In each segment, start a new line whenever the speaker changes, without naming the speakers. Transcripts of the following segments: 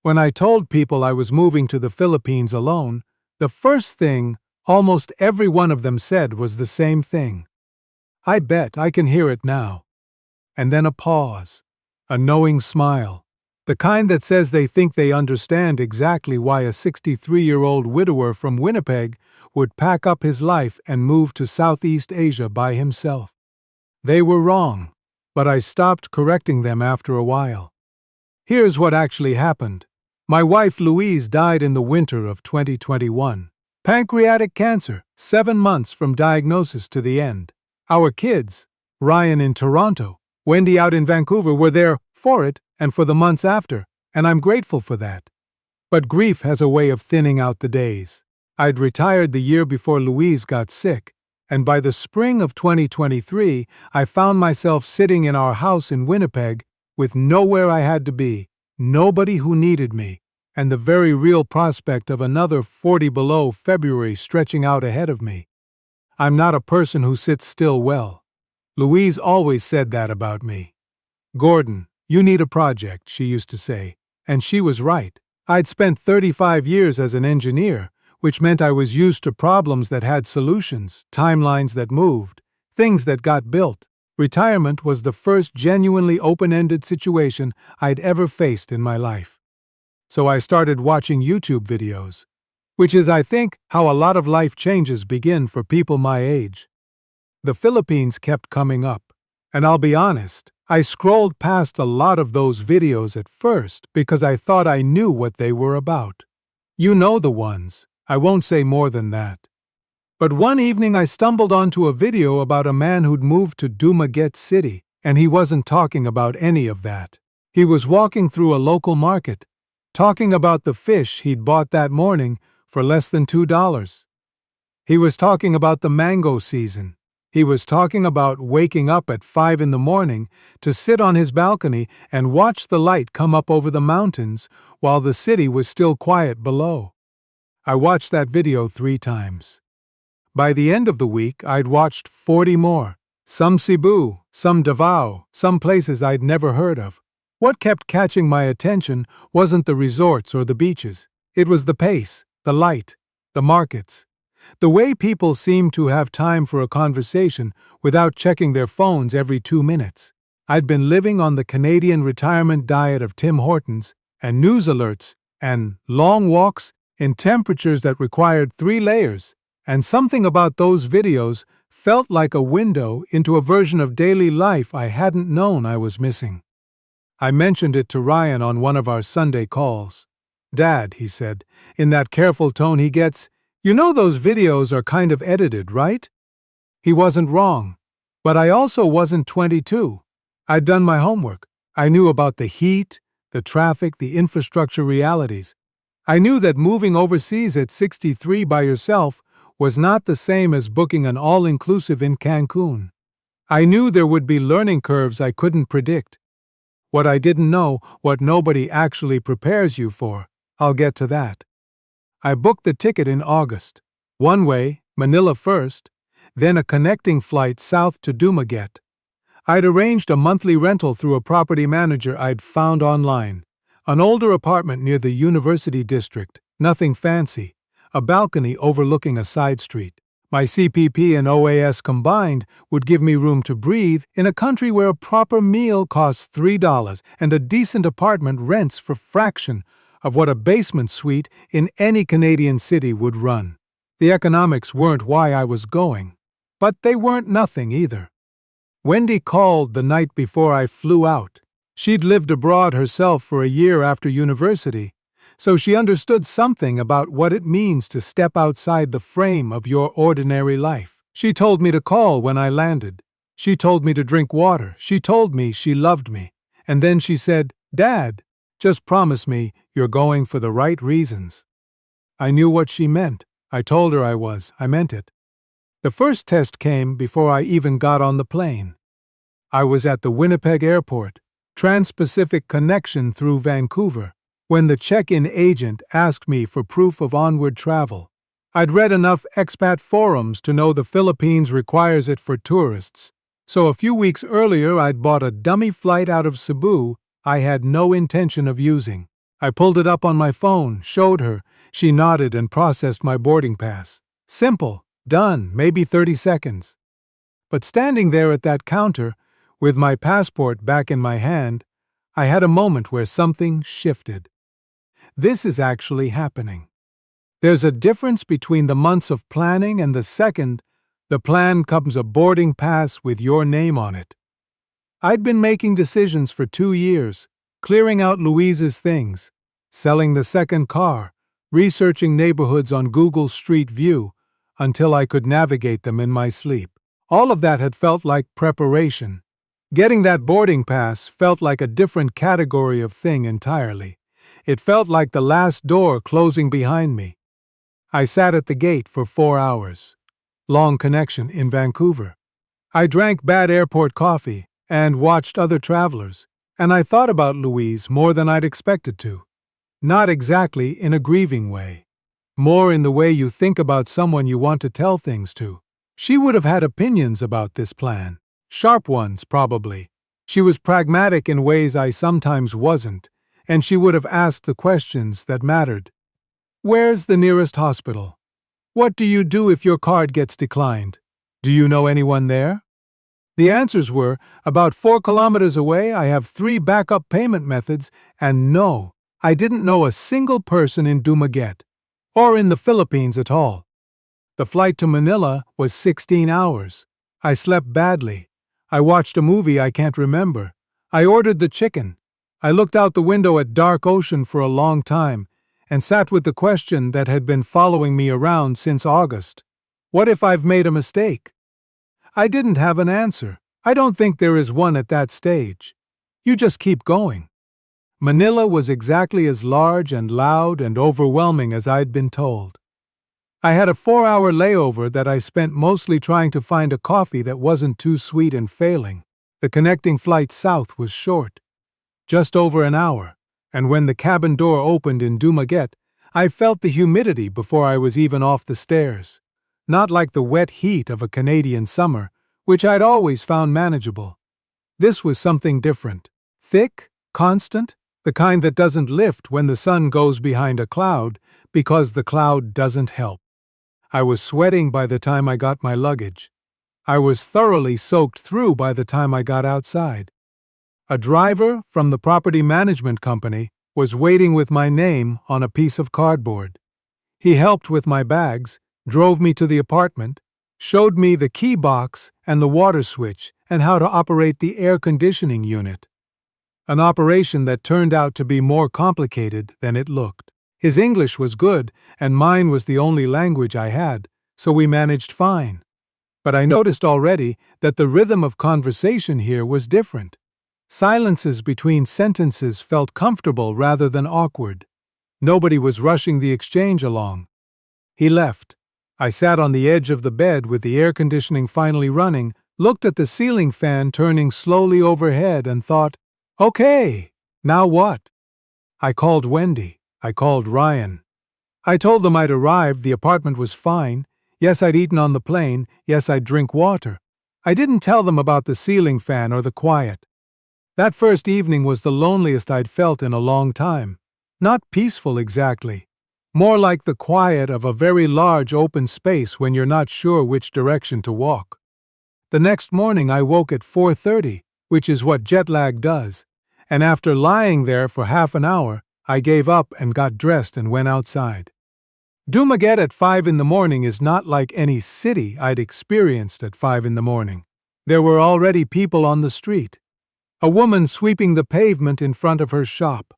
When I told people I was moving to the Philippines alone, the first thing almost every one of them said was the same thing. I bet I can hear it now. And then a pause, a knowing smile, the kind that says they think they understand exactly why a 63-year-old widower from Winnipeg would pack up his life and move to Southeast Asia by himself. They were wrong, but I stopped correcting them after a while. Here's what actually happened. My wife Louise died in the winter of 2021. Pancreatic cancer, 7 months from diagnosis to the end. Our kids, Ryan in Toronto, Wendy out in Vancouver, were there for it and for the months after, and I'm grateful for that. But grief has a way of thinning out the days. I'd retired the year before Louise got sick, and by the spring of 2023, I found myself sitting in our house in Winnipeg with nowhere I had to be, nobody who needed me, and the very real prospect of another 40 below February stretching out ahead of me. I'm not a person who sits still well. Louise always said that about me. "Gordon, you need a project," she used to say, and she was right. I'd spent 35 years as an engineer, which meant I was used to problems that had solutions, timelines that moved, things that got built. Retirement was the first genuinely open-ended situation I'd ever faced in my life. So I started watching YouTube videos, which is, I think, how a lot of life changes begin for people my age. The Philippines kept coming up, and I'll be honest, I scrolled past a lot of those videos at first because I thought I knew what they were about. You know the ones, I won't say more than that. But one evening I stumbled onto a video about a man who'd moved to Dumaguete City, and he wasn't talking about any of that. He was walking through a local market, talking about the fish he'd bought that morning for less than $2. He was talking about the mango season. He was talking about waking up at 5 in the morning to sit on his balcony and watch the light come up over the mountains while the city was still quiet below. I watched that video 3 times. By the end of the week, I'd watched 40 more. Some Cebu, some Davao, some places I'd never heard of. What kept catching my attention wasn't the resorts or the beaches. It was the pace, the light, the markets. The way people seemed to have time for a conversation without checking their phones every 2 minutes. I'd been living on the Canadian retirement diet of Tim Hortons and news alerts and long walks in temperatures that required 3 layers, and something about those videos felt like a window into a version of daily life I hadn't known I was missing. I mentioned it to Ryan on one of our Sunday calls. "Dad," he said, in that careful tone he gets, "you know those videos are kind of edited, right?" He wasn't wrong, but I also wasn't 22. I'd done my homework. I knew about the heat, the traffic, the infrastructure realities. I knew that moving overseas at 63 by yourself was not the same as booking an all-inclusive in Cancun. I knew there would be learning curves I couldn't predict. What I didn't know, what nobody actually prepares you for. I'll get to that. I booked the ticket in August. One way, Manila first, then a connecting flight south to Dumaguete. I'd arranged a monthly rental through a property manager I'd found online. An older apartment near the University District, nothing fancy. A balcony overlooking a side street. My CPP and OAS combined would give me room to breathe in a country where a proper meal costs $3 and a decent apartment rents for fraction of what a basement suite in any Canadian city would run. The economics weren't why I was going, but they weren't nothing either. Wendy called the night before I flew out. She'd lived abroad herself for a year after university, so she understood something about what it means to step outside the frame of your ordinary life. She told me to call when I landed. She told me to drink water. She told me she loved me. And then she said, "Dad, just promise me you're going for the right reasons." I knew what she meant. I told her I was. I meant it. The first test came before I even got on the plane. I was at the Winnipeg airport, Trans-Pacific connection through Vancouver, when the check-in agent asked me for proof of onward travel. I'd read enough expat forums to know the Philippines requires it for tourists, so a few weeks earlier I'd bought a dummy flight out of Cebu I had no intention of using. I pulled it up on my phone, showed her. She nodded and processed my boarding pass. Simple, done, maybe 30 seconds. But standing there at that counter, with my passport back in my hand, I had a moment where something shifted. This is actually happening. There's a difference between the months of planning and the second the plan comes a boarding pass with your name on it. I'd been making decisions for 2 years, clearing out Louise's things, selling the second car, researching neighborhoods on Google Street View until I could navigate them in my sleep. All of that had felt like preparation. Getting that boarding pass felt like a different category of thing entirely. It felt like the last door closing behind me. I sat at the gate for 4 hours. Long connection in Vancouver. I drank bad airport coffee and watched other travelers, and I thought about Louise more than I'd expected to. Not exactly in a grieving way. More in the way you think about someone you want to tell things to. She would have had opinions about this plan. Sharp ones, probably. She was pragmatic in ways I sometimes wasn't, and she would have asked the questions that mattered. Where's the nearest hospital? What do you do if your card gets declined? Do you know anyone there? The answers were, about 4 kilometers away I have 3 backup payment methods, and no, I didn't know a single person in Dumaguete, or in the Philippines at all. The flight to Manila was 16 hours. I slept badly. I watched a movie I can't remember. I ordered the chicken. I looked out the window at dark ocean for a long time, and sat with the question that had been following me around since August. What if I've made a mistake? I didn't have an answer. I don't think there is one at that stage. You just keep going. Manila was exactly as large and loud and overwhelming as I'd been told. I had a 4-hour layover that I spent mostly trying to find a coffee that wasn't too sweet and failing. The connecting flight south was short, just over an hour, and when the cabin door opened in Dumaguete, I felt the humidity before I was even off the stairs. Not like the wet heat of a Canadian summer, which I'd always found manageable. This was something different. Thick, constant, the kind that doesn't lift when the sun goes behind a cloud because the cloud doesn't help. I was sweating by the time I got my luggage. I was thoroughly soaked through by the time I got outside. A driver from the property management company was waiting with my name on a piece of cardboard. He helped with my bags, drove me to the apartment, showed me the key box and the water switch and how to operate the air conditioning unit. An operation that turned out to be more complicated than it looked. His English was good, and mine was the only language I had, so we managed fine. But I noticed already that the rhythm of conversation here was different. Silences between sentences felt comfortable rather than awkward. Nobody was rushing the exchange along. He left. I sat on the edge of the bed with the air conditioning finally running, looked at the ceiling fan turning slowly overhead and thought, okay, now what? I called Wendy. I called Ryan. I told them I'd arrived, the apartment was fine. Yes, I'd eaten on the plane. Yes, I'd drink water. I didn't tell them about the ceiling fan or the quiet. That first evening was the loneliest I'd felt in a long time. Not peaceful exactly. More like the quiet of a very large open space when you're not sure which direction to walk. The next morning I woke at 4:30, which is what jet lag does, and after lying there for half an hour, I gave up and got dressed and went outside. Dumaguete at 5 in the morning is not like any city I'd experienced at 5 in the morning. There were already people on the street. A woman sweeping the pavement in front of her shop.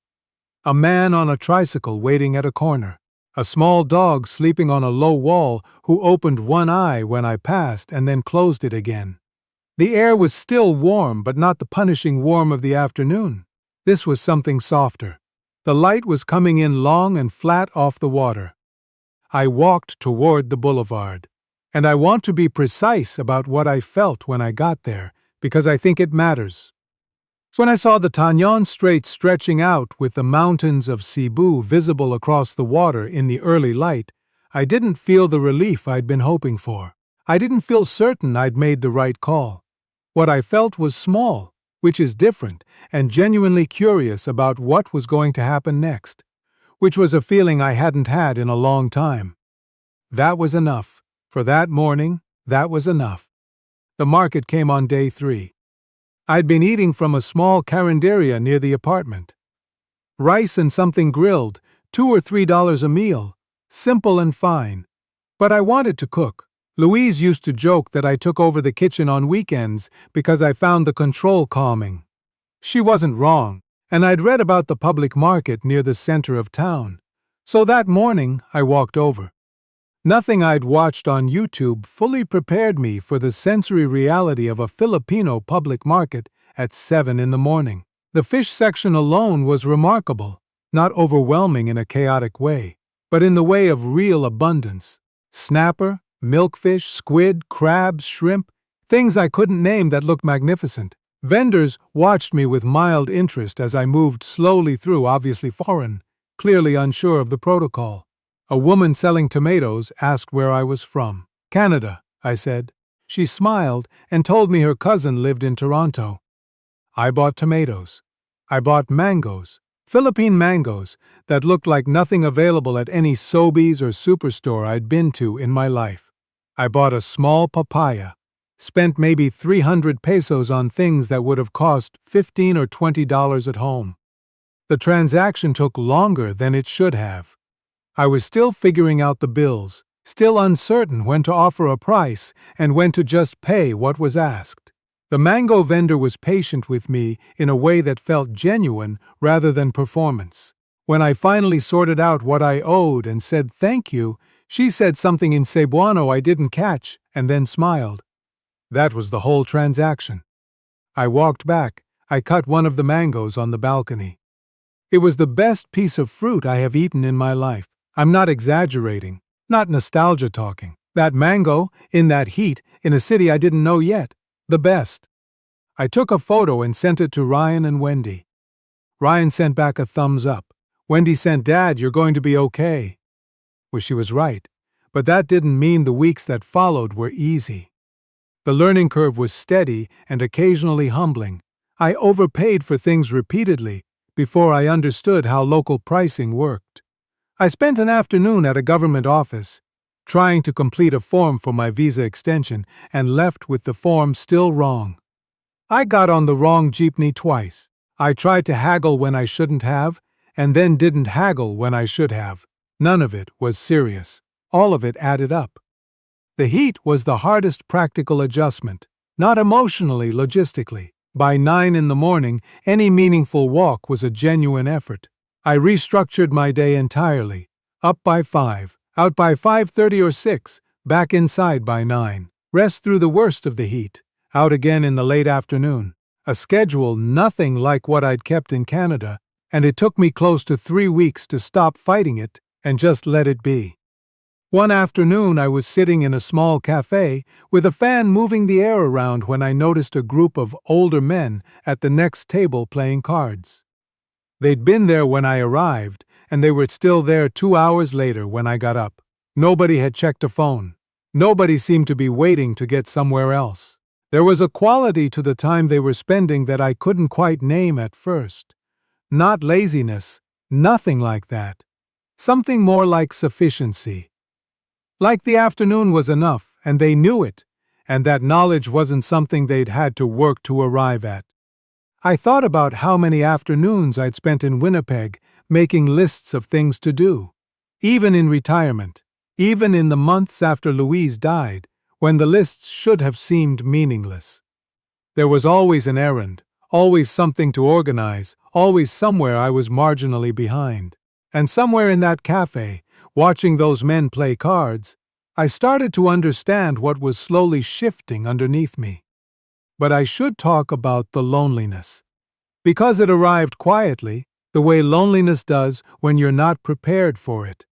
A man on a tricycle waiting at a corner. A small dog sleeping on a low wall who opened one eye when I passed and then closed it again. The air was still warm, but not the punishing warm of the afternoon. This was something softer. The light was coming in long and flat off the water. I walked toward the boulevard, and I want to be precise about what I felt when I got there, because I think it matters. So when I saw the Tanyon Strait stretching out with the mountains of Cebu visible across the water in the early light, I didn't feel the relief I'd been hoping for. I didn't feel certain I'd made the right call. What I felt was small, which is different, and genuinely curious about what was going to happen next, which was a feeling I hadn't had in a long time. That was enough. For that morning, that was enough. The market came on day 3. I'd been eating from a small carinderia near the apartment. Rice and something grilled, $2 or $3 a meal, simple and fine. But I wanted to cook. Louise used to joke that I took over the kitchen on weekends because I found the control calming. She wasn't wrong, and I'd read about the public market near the center of town. So that morning, I walked over. Nothing I'd watched on YouTube fully prepared me for the sensory reality of a Filipino public market at 7 in the morning. The fish section alone was remarkable, not overwhelming in a chaotic way, but in the way of real abundance. Snapper, milkfish, squid, crabs, shrimp, things I couldn't name that looked magnificent. Vendors watched me with mild interest as I moved slowly through, obviously foreign, clearly unsure of the protocol. A woman selling tomatoes asked where I was from. Canada, I said. She smiled and told me her cousin lived in Toronto. I bought tomatoes. I bought mangoes, Philippine mangoes, that looked like nothing available at any Sobeys or superstore I'd been to in my life. I bought a small papaya, spent maybe 300 pesos on things that would have cost $15 or $20 at home. The transaction took longer than it should have. I was still figuring out the bills, still uncertain when to offer a price and when to just pay what was asked. The mango vendor was patient with me in a way that felt genuine rather than performance. When I finally sorted out what I owed and said thank you, she said something in Cebuano I didn't catch and then smiled. That was the whole transaction. I walked back. I cut one of the mangoes on the balcony. It was the best piece of fruit I have eaten in my life. I'm not exaggerating, not nostalgia talking. That mango, in that heat, in a city I didn't know yet. The best. I took a photo and sent it to Ryan and Wendy. Ryan sent back a thumbs up. Wendy sent, "Dad, you're going to be okay." Well, she was right, but that didn't mean the weeks that followed were easy. The learning curve was steady and occasionally humbling. I overpaid for things repeatedly before I understood how local pricing worked. I spent an afternoon at a government office, trying to complete a form for my visa extension, and left with the form still wrong. I got on the wrong jeepney twice. I tried to haggle when I shouldn't have, and then didn't haggle when I should have. None of it was serious. All of it added up. The heat was the hardest practical adjustment, not emotionally, logistically. By 9 in the morning, any meaningful walk was a genuine effort. I restructured my day entirely. Up by 5, out by 5:30 or 6, back inside by 9. Rest through the worst of the heat, out again in the late afternoon. A schedule nothing like what I'd kept in Canada, and it took me close to 3 weeks to stop fighting it and just let it be. One afternoon I was sitting in a small cafe with a fan moving the air around when I noticed a group of older men at the next table playing cards. They'd been there when I arrived, and they were still there 2 hours later when I got up. Nobody had checked a phone. Nobody seemed to be waiting to get somewhere else. There was a quality to the time they were spending that I couldn't quite name at first. Not laziness, nothing like that. Something more like sufficiency. Like the afternoon was enough, and they knew it, and that knowledge wasn't something they'd had to work to arrive at. I thought about how many afternoons I'd spent in Winnipeg making lists of things to do. Even in retirement, even in the months after Louise died, when the lists should have seemed meaningless. There was always an errand, always something to organize, always somewhere I was marginally behind. And somewhere in that cafe, watching those men play cards, I started to understand what was slowly shifting underneath me. But I should talk about the loneliness. Because it arrived quietly, the way loneliness does when you're not prepared for it.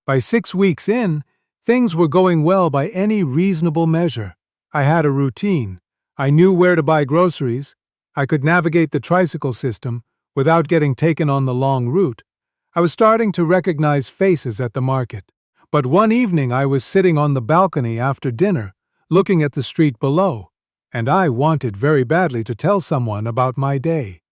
By 6 weeks in, things were going well by any reasonable measure. I had a routine. I knew where to buy groceries. I could navigate the tricycle system without getting taken on the long route. I was starting to recognize faces at the market. But one evening I was sitting on the balcony after dinner, looking at the street below, and I wanted very badly to tell someone about my day.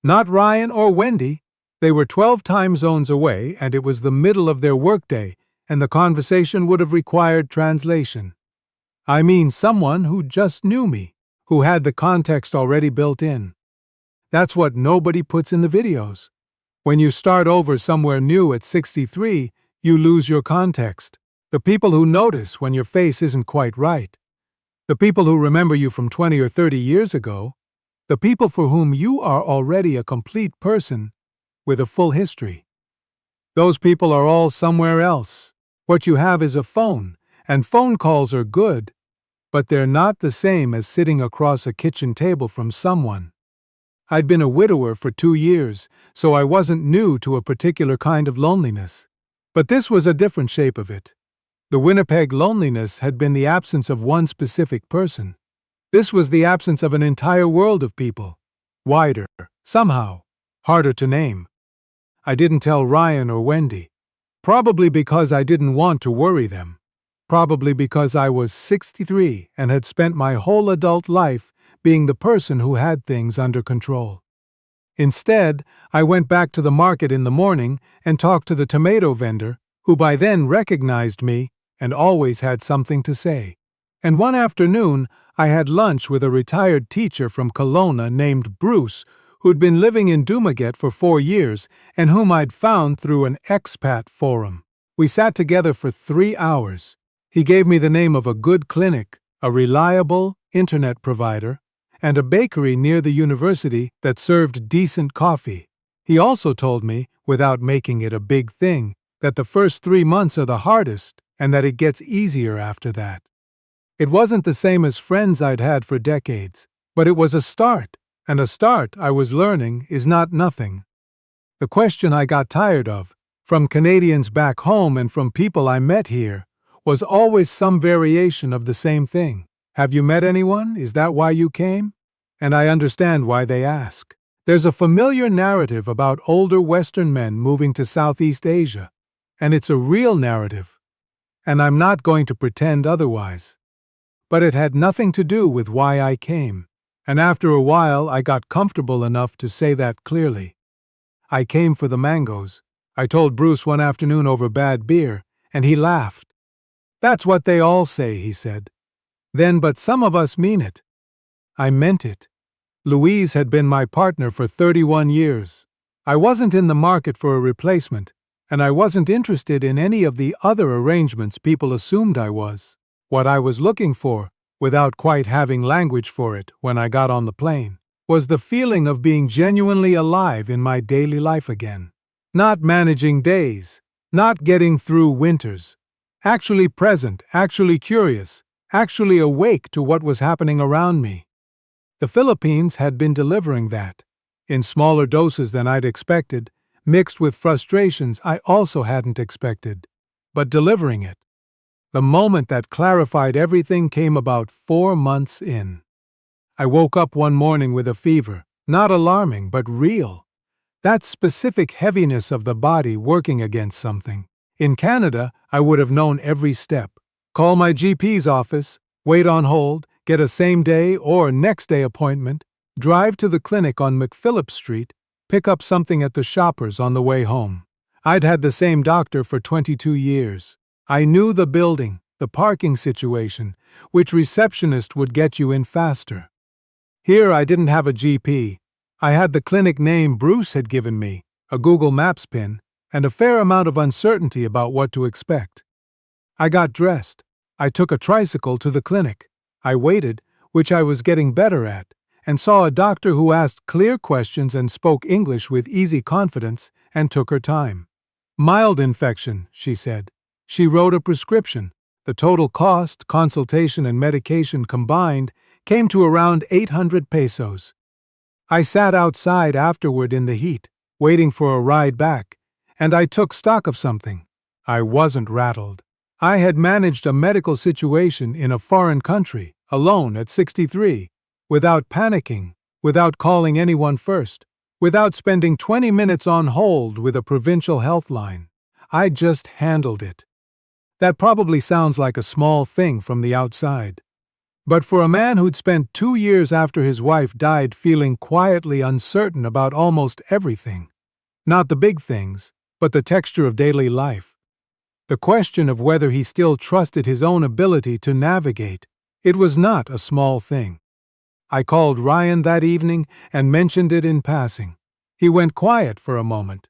Not Ryan or Wendy. They were 12 time zones away, and it was the middle of their workday, and the conversation would have required translation. I mean someone who just knew me, who had the context already built in. That's what nobody puts in the videos. When you start over somewhere new at 63, you lose your context. The people who notice when your face isn't quite right. The people who remember you from 20 or 30 years ago. The people for whom you are already a complete person with a full history. Those people are all somewhere else. What you have is a phone, and phone calls are good, but they're not the same as sitting across a kitchen table from someone. I'd been a widower for 2 years, so I wasn't new to a particular kind of loneliness. But this was a different shape of it. The Winnipeg loneliness had been the absence of one specific person. This was the absence of an entire world of people. Wider, somehow, harder to name. I didn't tell Ryan or Wendy. Probably because I didn't want to worry them. Probably because I was 63 and had spent my whole adult life being the person who had things under control. Instead, I went back to the market in the morning and talked to the tomato vendor, who by then recognized me and always had something to say. And one afternoon, I had lunch with a retired teacher from Kelowna named Bruce, who'd been living in Dumaguete for 4 years and whom I'd found through an expat forum. We sat together for 3 hours. He gave me the name of a good clinic, a reliable internet provider, and a bakery near the university that served decent coffee. He also told me, without making it a big thing, that the first 3 months are the hardest and that it gets easier after that. It wasn't the same as friends I'd had for decades, but it was a start, and a start, I was learning, is not nothing. The question I got tired of, from Canadians back home and from people I met here, was always some variation of the same thing. Have you met anyone? Is that why you came? And I understand why they ask. There's a familiar narrative about older Western men moving to Southeast Asia, and it's a real narrative, and I'm not going to pretend otherwise. But it had nothing to do with why I came, and after a while I got comfortable enough to say that clearly. I came for the mangoes. I told Bruce one afternoon over bad beer, and he laughed. That's what they all say, he said. Then, but some of us mean it. I meant it. Louise had been my partner for 31 years. I wasn't in the market for a replacement, and I wasn't interested in any of the other arrangements people assumed I was. What I was looking for, without quite having language for it when I got on the plane, was the feeling of being genuinely alive in my daily life again. Not managing days, not getting through winters. Actually present, actually curious, actually awake to what was happening around me. The Philippines had been delivering that, in smaller doses than I'd expected, mixed with frustrations I also hadn't expected, but delivering it. The moment that clarified everything came about 4 months in. I woke up one morning with a fever, not alarming, but real. That specific heaviness of the body working against something. In Canada, I would have known every step. Call my GP's office, wait on hold, get a same-day or next-day appointment, drive to the clinic on McPhillip Street, pick up something at the Shoppers on the way home. I'd had the same doctor for 22 years. I knew the building, the parking situation, which receptionist would get you in faster. Here I didn't have a GP. I had the clinic name Bruce had given me, a Google Maps pin, and a fair amount of uncertainty about what to expect. I got dressed. I took a tricycle to the clinic. I waited, which I was getting better at, and saw a doctor who asked clear questions and spoke English with easy confidence and took her time. Mild infection, she said. She wrote a prescription. The total cost, consultation and medication combined, came to around 800 pesos. I sat outside afterward in the heat, waiting for a ride back, and I took stock of something. I wasn't rattled. I had managed a medical situation in a foreign country, alone at 63, without panicking, without calling anyone first, without spending 20 minutes on hold with a provincial health line. I just handled it. That probably sounds like a small thing from the outside. But for a man who'd spent 2 years after his wife died feeling quietly uncertain about almost everything, not the big things, but the texture of daily life, the question of whether he still trusted his own ability to navigate, it was not a small thing. I called Ryan that evening and mentioned it in passing. He went quiet for a moment.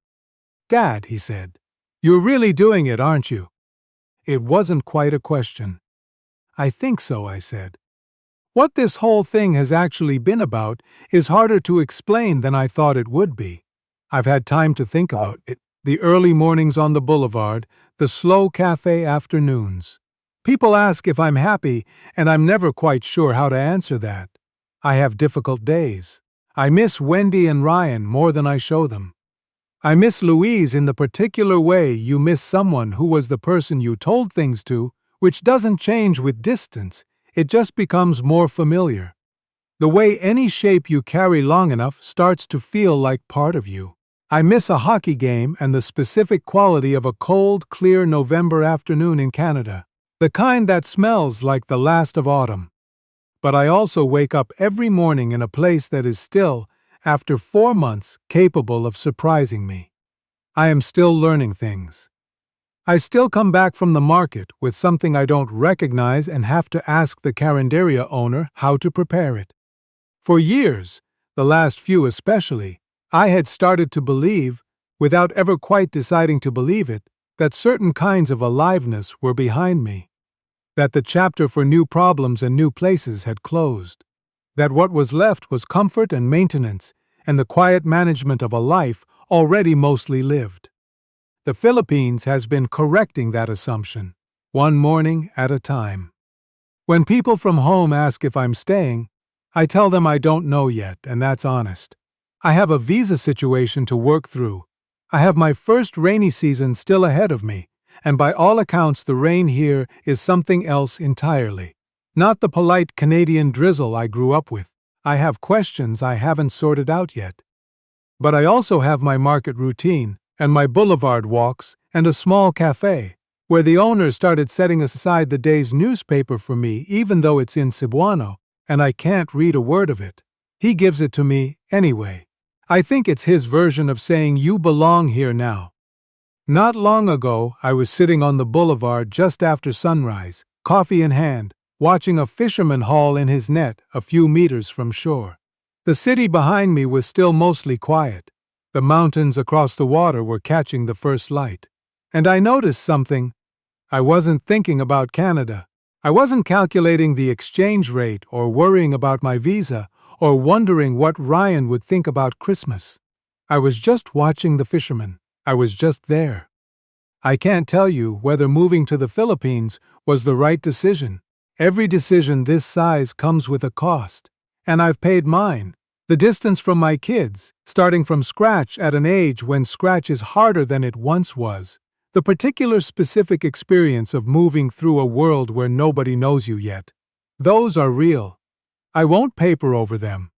"Dad," he said, "you're really doing it, aren't you?" It wasn't quite a question. "I think so," I said. What this whole thing has actually been about is harder to explain than I thought it would be. I've had time to think about it. The early mornings on the boulevard, the slow cafe afternoons. People ask if I'm happy, and I'm never quite sure how to answer that. I have difficult days. I miss Wendy and Ryan more than I show them. I miss Louise in the particular way you miss someone who was the person you told things to, which doesn't change with distance, it just becomes more familiar. The way any shape you carry long enough starts to feel like part of you. I miss a hockey game and the specific quality of a cold, clear November afternoon in Canada, the kind that smells like the last of autumn. But I also wake up every morning in a place that is still, after 4 months, capable of surprising me. I am still learning things. I still come back from the market with something I don't recognize and have to ask the carinderia owner how to prepare it. For years, the last few especially, I had started to believe, without ever quite deciding to believe it, that certain kinds of aliveness were behind me. That the chapter for new problems and new places had closed. That what was left was comfort and maintenance and the quiet management of a life already mostly lived. The Philippines has been correcting that assumption, one morning at a time. When people from home ask if I'm staying, I tell them I don't know yet, and that's honest. I have a visa situation to work through. I have my first rainy season still ahead of me, and by all accounts the rain here is something else entirely. Not the polite Canadian drizzle I grew up with. I have questions I haven't sorted out yet. But I also have my market routine, and my boulevard walks, and a small cafe, where the owner started setting aside the day's newspaper for me even though it's in Cebuano, and I can't read a word of it. He gives it to me anyway. I think it's his version of saying you belong here now. Not long ago, I was sitting on the boulevard just after sunrise, coffee in hand, watching a fisherman haul in his net a few meters from shore. The city behind me was still mostly quiet. The mountains across the water were catching the first light. And I noticed something. I wasn't thinking about Canada. I wasn't calculating the exchange rate or worrying about my visa or wondering what Ryan would think about Christmas. I was just watching the fishermen. I was just there. I can't tell you whether moving to the Philippines was the right decision. Every decision this size comes with a cost, and I've paid mine. The distance from my kids, starting from scratch at an age when scratch is harder than it once was. The particular specific experience of moving through a world where nobody knows you yet. Those are real. I won't paper over them.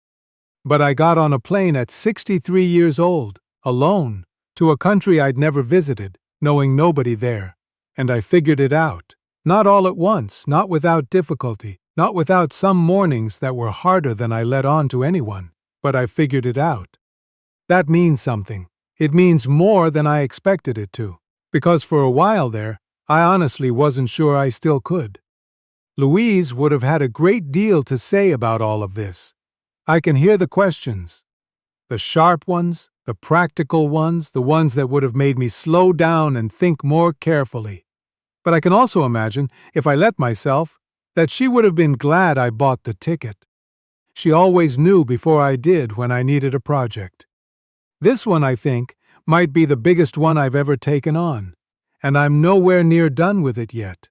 But I got on a plane at 63 years old, alone, to a country I'd never visited, knowing nobody there. And I figured it out. Not all at once, not without difficulty, not without some mornings that were harder than I let on to anyone, but I figured it out. That means something. It means more than I expected it to, because for a while there, I honestly wasn't sure I still could. Louise would have had a great deal to say about all of this. I can hear the questions. The sharp ones, the practical ones, the ones that would have made me slow down and think more carefully. But I can also imagine, if I let myself, that she would have been glad I bought the ticket. She always knew before I did when I needed a project. This one, I think, might be the biggest one I've ever taken on, and I'm nowhere near done with it yet.